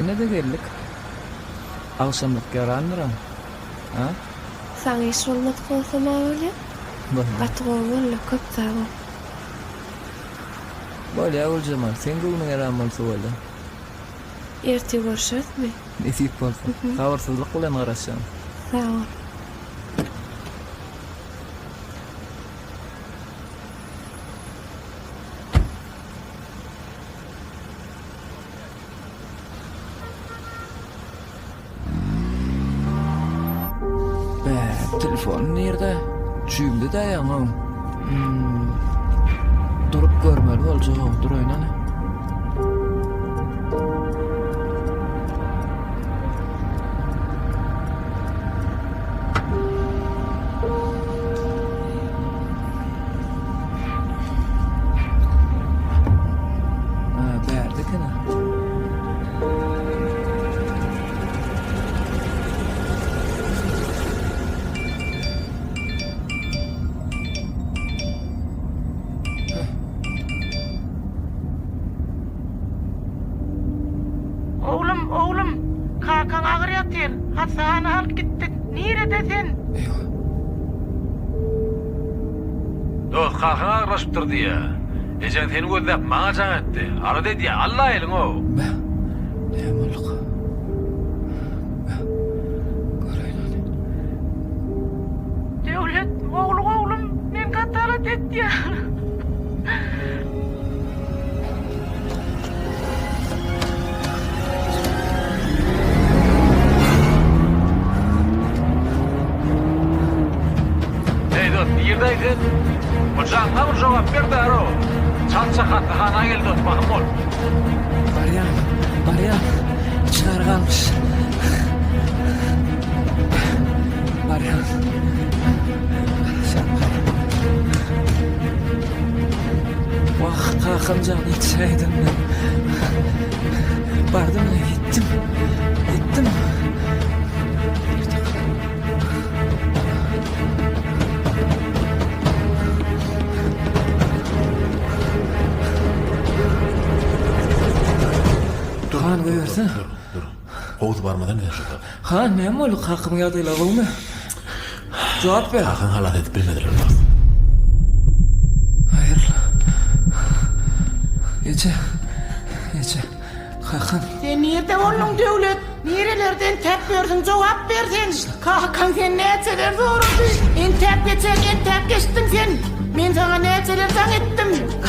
Ne de geldik? Akşamlık yaranmıram. Ha? Saňa iş bolmadyk bolsa ma bolýar? Gatygowy köp sağ ol. Bolýa boljaman. Sen gülüň yaran bolsa bolýar. Erti görüşerizmi? Nesip bolsa. Habarsyzlyk bilen garaşýan. Sağ ol. Telefon nerede? Çüğümde dayanam. Durup görmeli boljak. Dur oynana. Berdikine. Oğlum, kalkan ağır yatır. Hastaneye alıp gittik. Neredesin? Dost kalkın ağırlaşıp durdu ya. Ecen seni gözlep bana can etti. Ara dedi ya Allah elin o. Ne bolduk? Göreyim. Devlet, oğlum, men katalat etti ya. Hey dost, neredeydin? Uçağına bir cevap ver de aro. Çatça katlıhana gel dost, bakım ol. Baryan. İçler kalmış. Baryan. Vah, kalkınca içeydim ben. Bardım ya, gittim. Han görsün. Dur. Hovuz barmadan ne yaşadı? Ha ne mi oldu? Kalkımı yadıyla bu mu? Cevap ver. Kalkın halat edip bilmediler bak. Hayır. Gece. Kalkın. Sen nerede oğlum devlet? Nerelerden tepmiyorsun, cevap versen. Kalkan sen neçeler doğruldu? İntep geçtin sen. Men sana neçeler zan ettim.